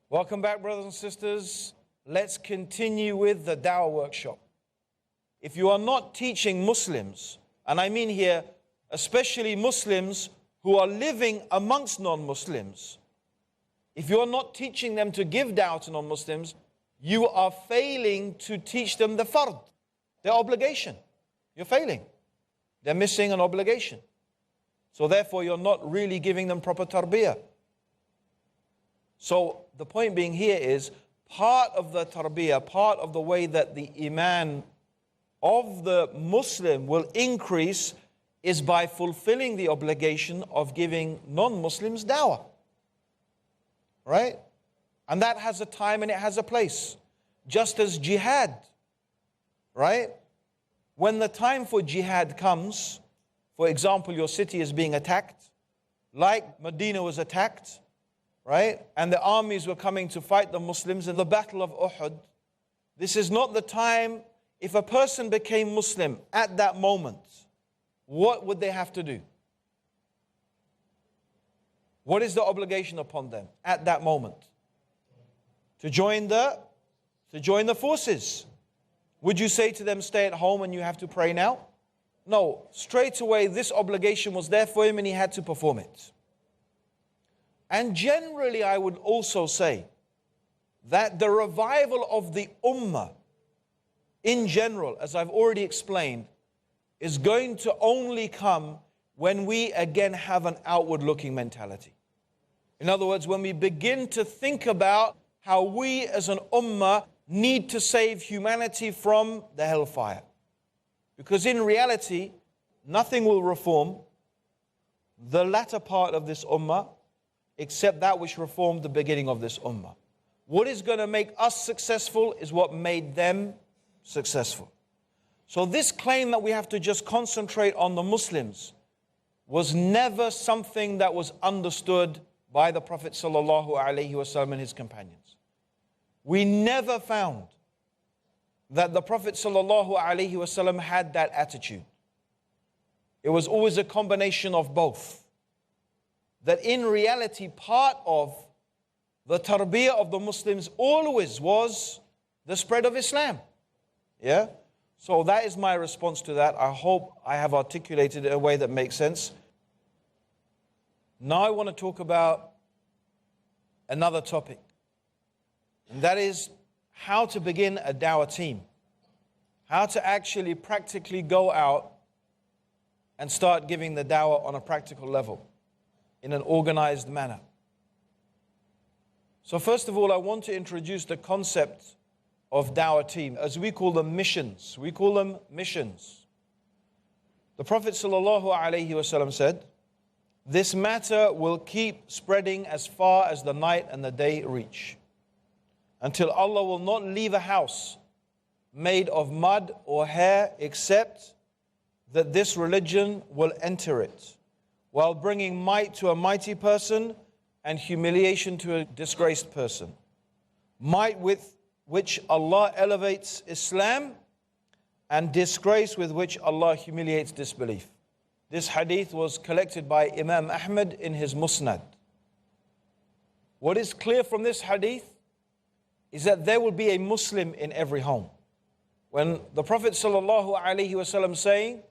Welcome back, brothers and sisters. Let's continue with the Dawah workshop. If you are not teaching Muslims, and I mean here especially Muslims who are living amongst non-Muslims, if you are not teaching them to give dawah to non-Muslims, you are failing to teach them the fard, their obligation. You're failing. They're missing an obligation. So therefore you're not really giving them proper tarbiyah. So the point being here is, part of the tarbiyah, part of the way that the iman of the Muslim will increase is by fulfilling the obligation of giving non-Muslims dawah. Right? And that has a time and it has a place. Just as jihad. Right? When the time for jihad comes, for example, your city is being attacked, like Medina was attacked, right? And the armies were coming to fight the Muslims in the Battle of Uhud. This is not the time. If a person became Muslim at that moment, what would they have to do? What is the obligation upon them at that moment? To join the forces. Would you say to them, stay at home and you have to pray now? No, straight away this obligation was there for him and he had to perform it. And generally I would also say that the revival of the ummah in general, as I've already explained, is going to only come when we again have an outward looking mentality. In other words, when we begin to think about how we as an ummah need to save humanity from the hellfire. Because in reality, nothing will reform the latter part of this ummah except that which reformed the beginning of this ummah. What is going to make us successful is what made them successful. So this claim that we have to just concentrate on the Muslims was never something that was understood by the Prophet ﷺ and his companions. We never found that the Prophet ﷺ had that attitude. It was always a combination of both. That in reality, part of the tarbiyah of the Muslims always was the spread of Islam. Yeah? So that is my response to that. I hope I have articulated it in a way that makes sense. Now I want to talk about another topic. And that is how to begin a dawah team. How to actually practically go out and start giving the dawah on a practical level, in an organized manner. So first of all, I want to introduce the concept of dawah team, as we call them missions. We call them missions. The Prophet ﷺ said, this matter will keep spreading as far as the night and the day reach, until Allah will not leave a house made of mud or hair except that this religion will enter it, while bringing might to a mighty person and humiliation to a disgraced person. Might with which Allah elevates Islam, and disgrace with which Allah humiliates disbelief. This hadith was collected by Imam Ahmad in his Musnad. What is clear from this hadith is that there will be a Muslim in every home. When the Prophet ﷺ saying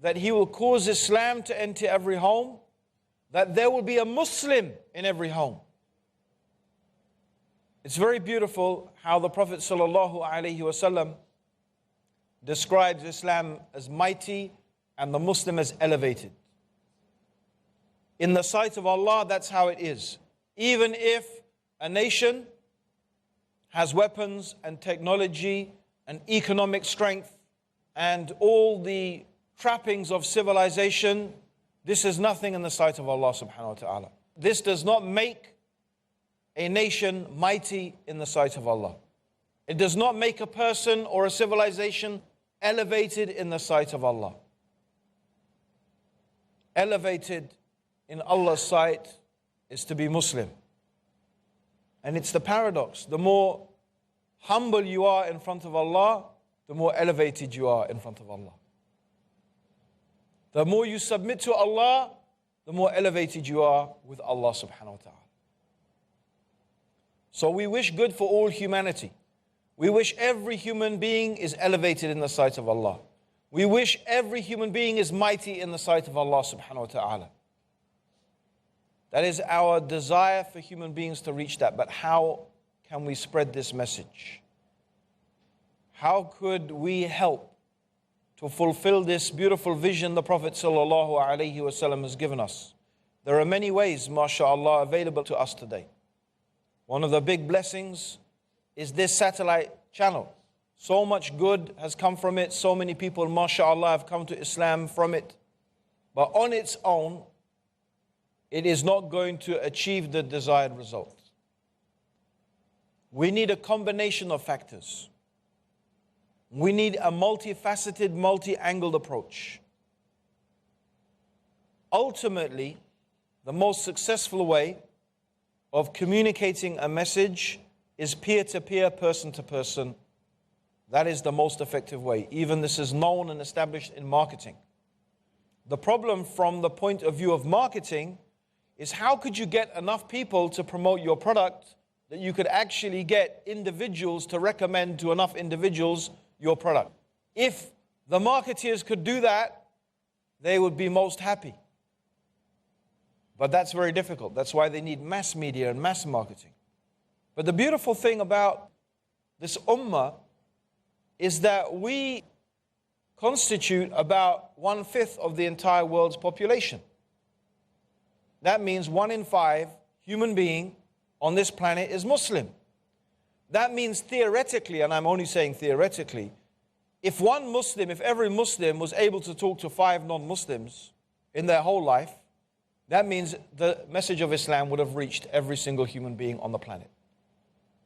that he will cause Islam to enter every home, that there will be a Muslim in every home. It's very beautiful how the Prophet ﷺ describes Islam as mighty and the Muslim as elevated. In the sight of Allah, that's how it is. Even if a nation has weapons and technology and economic strength and all the trappings of civilization, this is nothing in the sight of Allah subhanahu wa ta'ala. This does not make a nation mighty in the sight of Allah. It does not make a person or a civilization elevated in the sight of Allah. Elevated in Allah's sight is to be Muslim. And it's the paradox. The more humble you are in front of Allah, the more elevated you are in front of Allah. The more you submit to Allah, the more elevated you are with Allah subhanahu wa ta'ala. So we wish good for all humanity. We wish every human being is elevated in the sight of Allah. We wish every human being is mighty in the sight of Allah subhanahu wa ta'ala. That is our desire for human beings to reach that. But how can we spread this message? How could we help to fulfill this beautiful vision the Prophet sallallahu alaihi wasallam has given us? There are many ways, mashallah, available to us today. One of the big blessings is this satellite channel. So much good has come from it. So many people, mashallah, have come to Islam from it. But on its own, it is not going to achieve the desired result. We need a combination of factors. We need a multifaceted, multi-angled approach. Ultimately, the most successful way of communicating a message is peer-to-peer, person-to-person. That is the most effective way. Even this is known and established in marketing. The problem from the point of view of marketing is how could you get enough people to promote your product that you could actually get individuals to recommend to enough individuals your product. If the marketeers could do that, they would be most happy. But that's very difficult. That's why they need mass media and mass marketing. But the beautiful thing about this ummah is that we constitute about 1/5 of the entire world's population. That means 1 in 5 human being on this planet is Muslim. That means theoretically, and I'm only saying theoretically, if every Muslim was able to talk to 5 non-Muslims in their whole life, that means the message of Islam would have reached every single human being on the planet.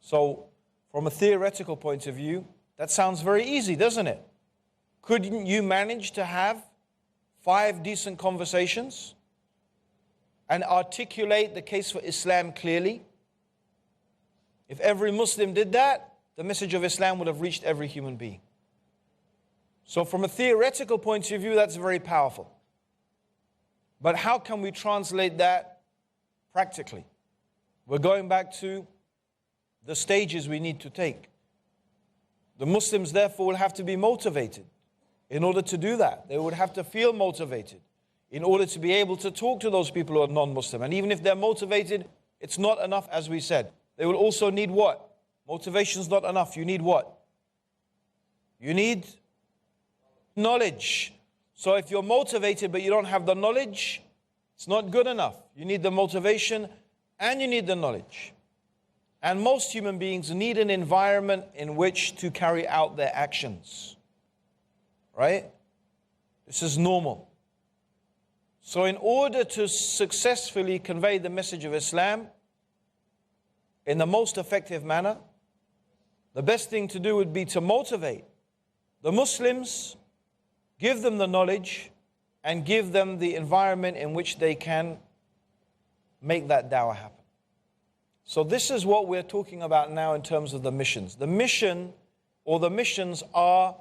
So, from a theoretical point of view, that sounds very easy, doesn't it? Couldn't you manage to have 5 decent conversations and articulate the case for Islam clearly? If every Muslim did that, the message of Islam would have reached every human being. So from a theoretical point of view, that's very powerful. But how can we translate that practically? We're going back to the stages we need to take. The Muslims, therefore, will have to be motivated in order to do that. They would have to feel motivated in order to be able to talk to those people who are non-Muslim. And even if they're motivated, it's not enough, as we said. They will also need what? Motivation's not enough. You need what? You need knowledge. So if you're motivated but you don't have the knowledge, it's not good enough. You need the motivation and you need the knowledge. And most human beings need an environment in which to carry out their actions. Right? This is normal. So in order to successfully convey the message of Islam in the most effective manner, the best thing to do would be to motivate the Muslims, give them the knowledge, and give them the environment in which they can make that dawah happen. So this is what we're talking about now in terms of the missions. The mission or the missions are,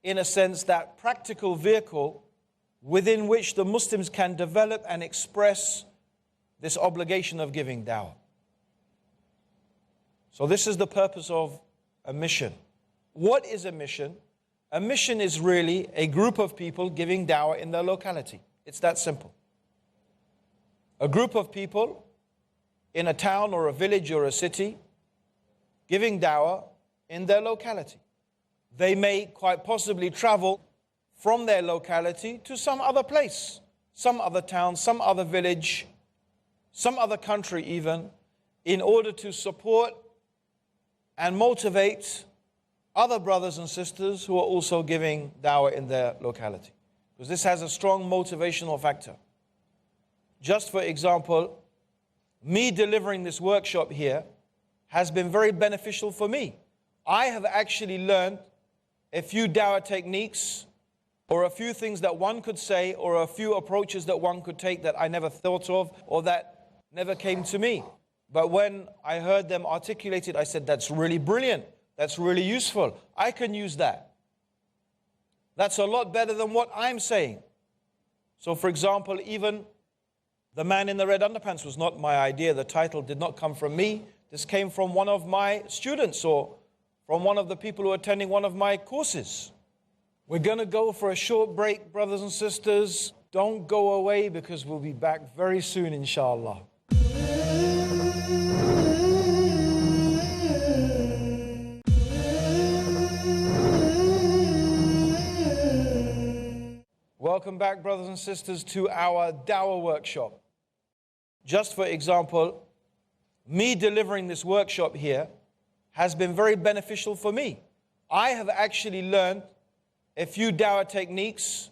in a sense, that practical vehicle within which the Muslims can develop and express this obligation of giving dawah. So this is the purpose of a mission. What is a mission? A mission is really a group of people giving dawah in their locality. It's that simple. A group of people in a town or a village or a city giving dawah in their locality. They may quite possibly travel from their locality to some other place, some other town, some other village, some other country even, in order to support and motivate other brothers and sisters who are also giving dawah in their locality. Because this has a strong motivational factor. Just for example, me delivering this workshop here has been very beneficial for me. I have actually learned a few dawah techniques or a few things that one could say or a few approaches that one could take that I never thought of or that never came to me. But when I heard them articulated, I said, that's really brilliant. That's really useful. I can use that. That's a lot better than what I'm saying. So for example, even the man in the red underpants was not my idea. The title did not come from me, This came from one of my students or from one of the people who are attending one of my courses. We're going to go for a short break, brothers and sisters. Don't go away because we'll be back very soon, inshallah. Welcome back, brothers and sisters, to our Dawah workshop. Just for example, me delivering this workshop here has been very beneficial for me. I have actually learned a few Dawah techniques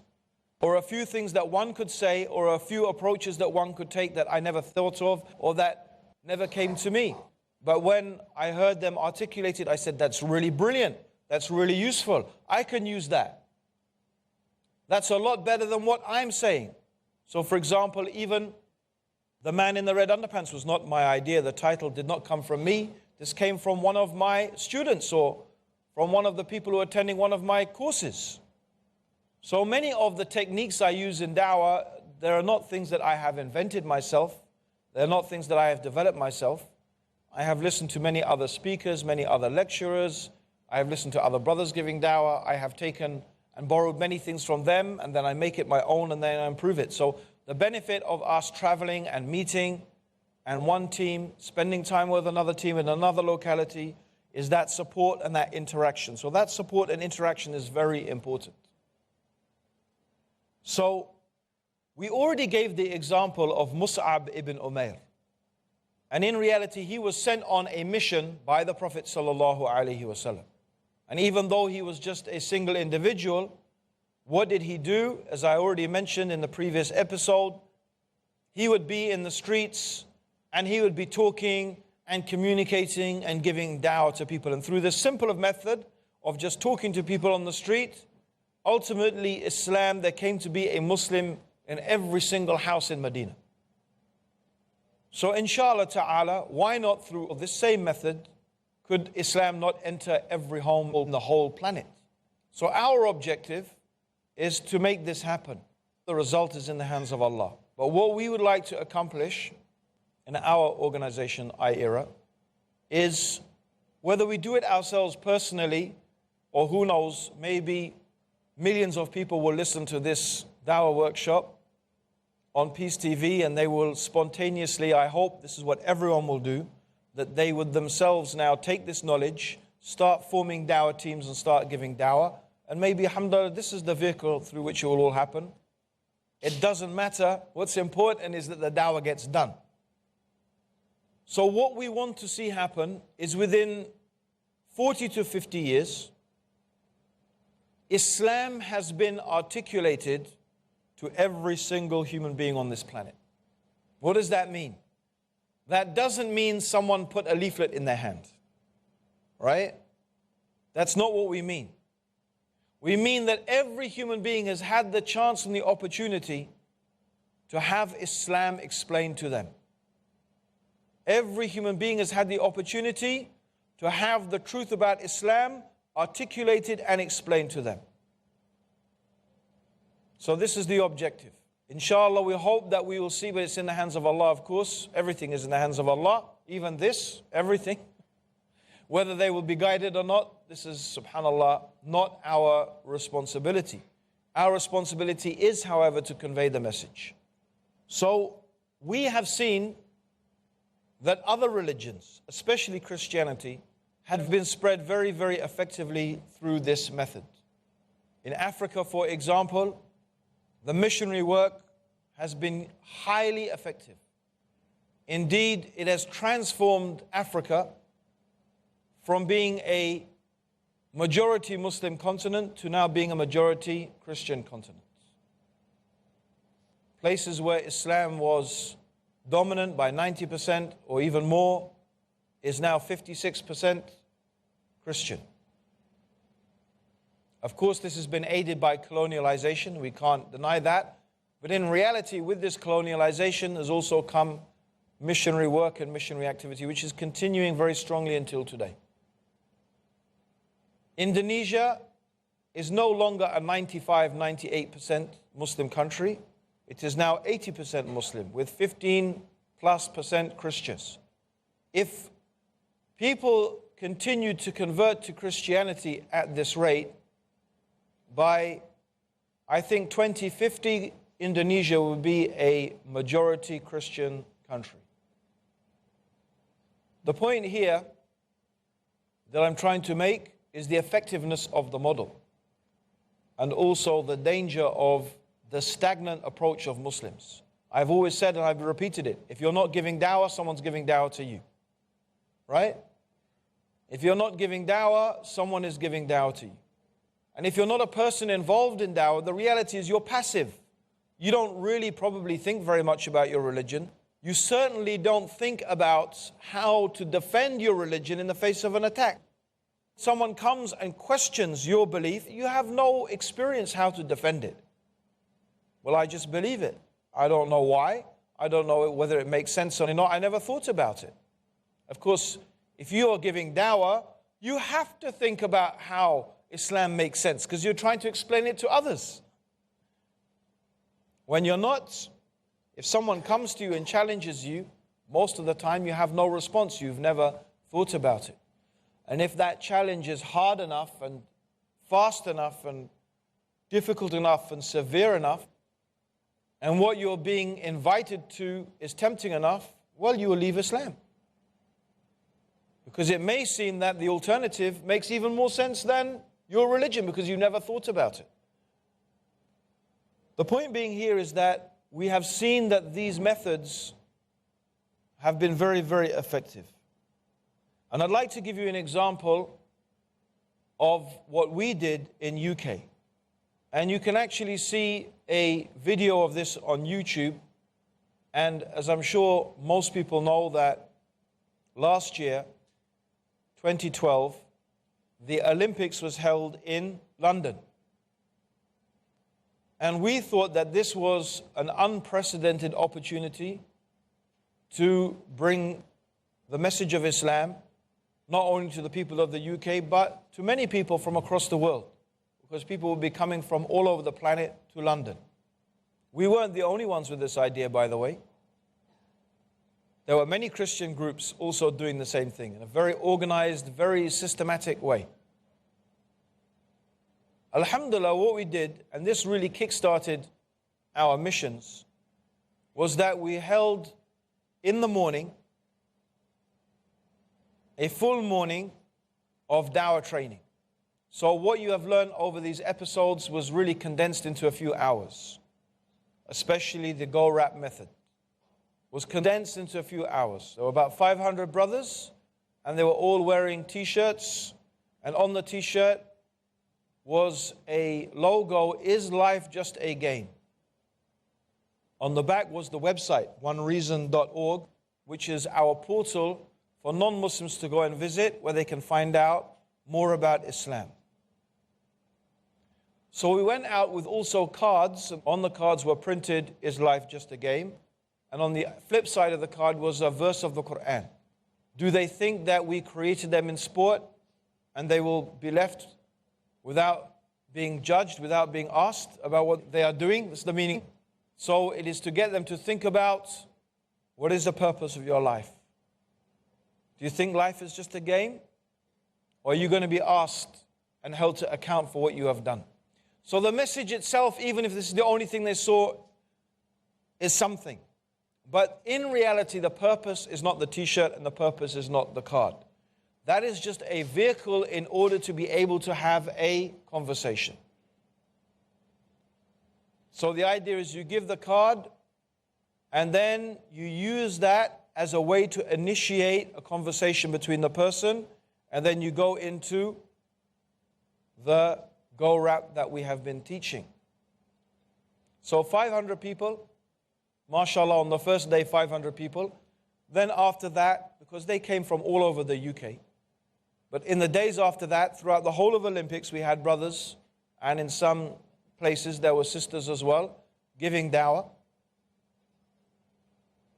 or a few things that one could say or a few approaches that one could take that I never thought of or that never came to me. But when I heard them articulated, I said, that's really brilliant. That's really useful. I can use that. That's a lot better than what I'm saying. So for example, even the man in the red underpants was not my idea. The title did not come from me. This came from one of my students or from one of the people who are attending one of my courses. So many of the techniques I use in Dawah, they are not things that I have invented myself. They're not things that I have developed myself. I have listened to many other speakers, many other lecturers. I have listened to other brothers giving Dawah. I have taken and borrowed many things from them, and then I make it my own and then I improve it. So the benefit of us traveling and meeting and one team, spending time with another team in another locality, is that support and that interaction. So that support and interaction is very important. So we already gave the example of Mus'ab ibn Umair. And in reality, he was sent on a mission by the Prophet sallallahu alaihi wasallam. And even though he was just a single individual, what did he do? As I already mentioned in the previous episode, he would be in the streets and he would be talking and communicating and giving da'wah to people. And through this simple method of just talking to people on the street, ultimately Islam, there came to be a Muslim in every single house in Medina. So inshallah ta'ala, why not through this same method could Islam not enter every home on the whole planet? So our objective is to make this happen. The result is in the hands of Allah. But what we would like to accomplish in our organization, I-ERA, is whether we do it ourselves personally, or who knows, maybe millions of people will listen to this Dawah workshop on Peace TV and they will spontaneously, I hope this is what everyone will do, that they would themselves now take this knowledge, start forming Dawah teams and start giving Dawah. And maybe, alhamdulillah, this is the vehicle through which it will all happen. It doesn't matter. What's important is that the Dawah gets done. So what we want to see happen is within 40 to 50 years, Islam has been articulated to every single human being on this planet. What does that mean? That doesn't mean someone put a leaflet in their hand, right? That's not what we mean. We mean that every human being has had the chance and the opportunity to have Islam explained to them. Every human being has had the opportunity to have the truth about Islam articulated and explained to them. So this is the objective. Inshallah, we hope that we will see, but it's in the hands of Allah, of course. Everything is in the hands of Allah. Even this, everything. Whether they will be guided or not, this is, subhanallah, not our responsibility. Our responsibility is, however, to convey the message. So we have seen that other religions, especially Christianity, have been spread very, very effectively through this method. In Africa, for example, the missionary work has been highly effective. Indeed, it has transformed Africa from being a majority Muslim continent to now being a majority Christian continent. Places where Islam was dominant by 90% or even more is now 56% Christian. Of course, this has been aided by colonialization. We can't deny that. But in reality, with this colonialization has also come missionary work and missionary activity, which is continuing very strongly until today. Indonesia is no longer a 95-98% Muslim country. It is now 80% Muslim with 15+% Christians. If people continue to convert to Christianity at this rate. By, I think, 2050, Indonesia will be a majority Christian country. The point here that I'm trying to make is the effectiveness of the model, and also the danger of the stagnant approach of Muslims. I've always said, and I've repeated it, if you're not giving dawah, someone's giving dawah to you. Right? If you're not giving dawah, someone is giving dawah to you. And if you're not a person involved in dawah, the reality is you're passive. You don't really probably think very much about your religion. You certainly don't think about how to defend your religion in the face of an attack. Someone comes and questions your belief, you have no experience how to defend it. Well, I just believe it. I don't know why. I don't know whether it makes sense or not. I never thought about it. Of course, if you are giving dawah, you have to think about how Islam makes sense, because you're trying to explain it to others. When you're not, if someone comes to you and challenges you, most of the time you have no response. You've never thought about it. And if that challenge is hard enough and fast enough and difficult enough and severe enough, and what you're being invited to is tempting enough, well, you will leave Islam. Because it may seem that the alternative makes even more sense than your religion, because you never thought about it. The point being here is that we have seen that these methods have been very, very effective. And I'd like to give you an example of what we did in UK. And you can actually see a video of this on YouTube. And as I'm sure most people know, that last year, 2012, the Olympics was held in London. And we thought that this was an unprecedented opportunity to bring the message of Islam, not only to the people of the UK, but to many people from across the world, because people will be coming from all over the planet to London. We weren't the only ones with this idea, by the way. There were many Christian groups also doing the same thing in a very organized, very systematic way. Alhamdulillah, what we did, and this really kick-started our missions, was that we held in the morning a full morning of dawah training. So what you have learned over these episodes was really condensed into a few hours, especially the go rap method was condensed into a few hours. There were about 500 brothers, and they were all wearing t-shirts, and on the t-shirt was a logo, "Is life just a game?" On the back was the website, onereason.org, which is our portal for non-Muslims to go and visit, where they can find out more about Islam. So we went out with also cards. On the cards were printed, "Is life just a game?" And on the flip side of the card was a verse of the Quran. Do they think that we created them in sport and they will be left without being judged, without being asked about what they are doing? That's the meaning. So it is to get them to think about, what is the purpose of your life? Do you think life is just a game? Or are you going to be asked and held to account for what you have done? So the message itself, even if this is the only thing they saw, is something. But in reality, the purpose is not the t-shirt and the purpose is not the card. That is just a vehicle in order to be able to have a conversation. So the idea is you give the card and then you use that as a way to initiate a conversation between the person, and then you go into the go rap that we have been teaching. So 500 people. MashaAllah, on the first day, 500 people. Then after that, because they came from all over the UK, but in the days after that, throughout the whole of Olympics, we had brothers, and in some places there were sisters as well, giving dawah.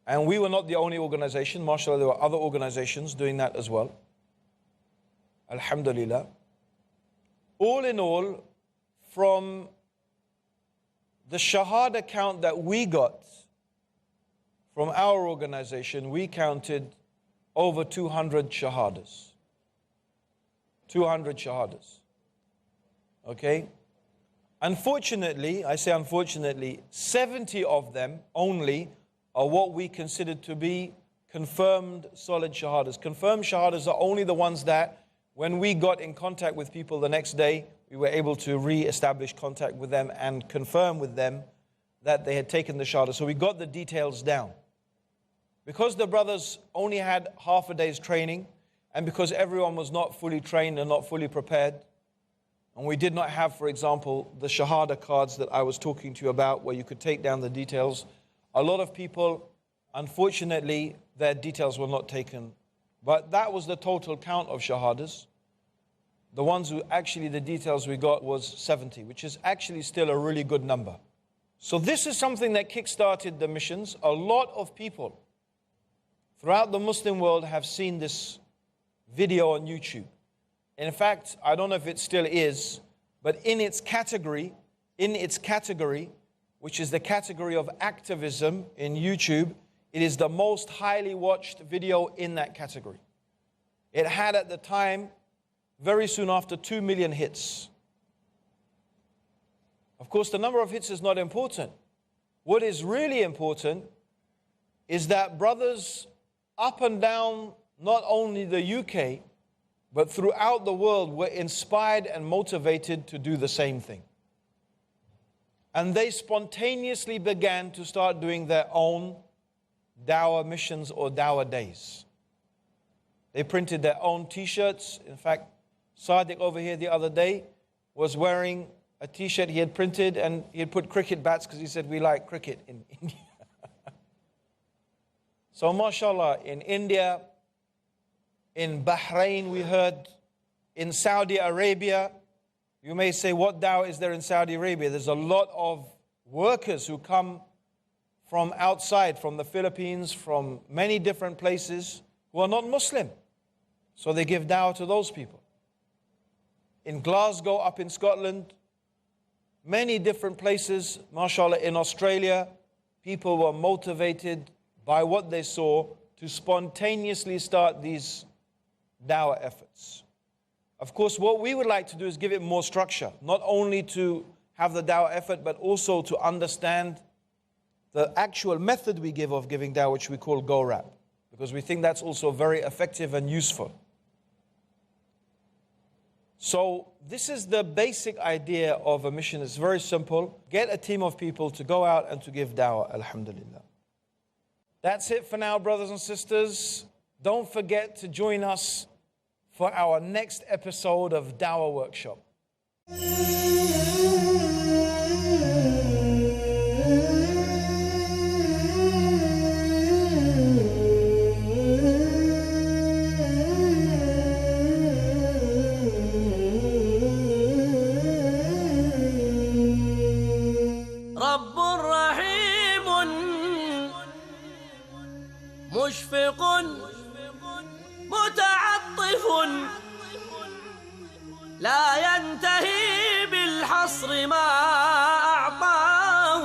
And we were not the only organization. MashaAllah, there were other organizations doing that as well. Alhamdulillah. All in all, from the shahada count that we got from our organization, we counted over 200 shahadas. 200 shahadas. Okay? Unfortunately, I say unfortunately, 70 of them only are what we consider to be confirmed solid shahadas. Confirmed shahadas are only the ones that when we got in contact with people the next day, we were able to re-establish contact with them and confirm with them that they had taken the shahada. So we got the details down. Because the brothers only had half a day's training, and because everyone was not fully trained and not fully prepared, and we did not have, for example, the shahada cards that I was talking to you about, where you could take down the details, a lot of people, unfortunately, their details were not taken. But that was the total count of shahadas. The ones who actually, the details we got was 70, which is actually still a really good number. So this is something that kick-started the missions. A lot of people throughout the Muslim world have seen this video on YouTube. In fact, I don't know if it still is, but in its category, which is the category of activism in YouTube, it is the most highly watched video in that category. It had at the time, very soon after, 2 million hits. Of course, the number of hits is not important. What is really important is that brothers up and down, not only the UK, but throughout the world, were inspired and motivated to do the same thing. And they spontaneously began to start doing their own dawah missions or dawah days. They printed their own t-shirts. In fact, Sadiq over here the other day was wearing a t-shirt he had printed, and he had put cricket bats because he said we like cricket in India. So mashallah, in India, in Bahrain we heard, in Saudi Arabia, you may say, what dawah is there in Saudi Arabia? There's a lot of workers who come from outside, from the Philippines, from many different places, who are not Muslim. So they give dawah to those people. In Glasgow, up in Scotland, many different places, mashallah, in Australia, people were motivated by what they saw to spontaneously start these dawah efforts. Of course, what we would like to do is give it more structure, not only to have the dawah effort, but also to understand the actual method we give of giving dawah, which we call Go Rap, because we think that's also very effective and useful. So this is the basic idea of a mission. It's very simple. Get a team of people to go out and to give dawah, alhamdulillah. That's it for now, brothers and sisters. Don't forget to join us for our next episode of Dawah Workshop. رب رحيم مشفق متعطف لا ينتهي بالحصر ما أعطاه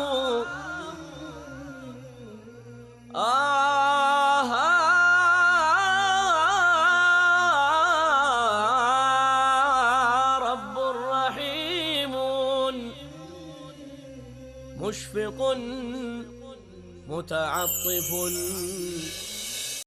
رب رحيم مشفق متعطف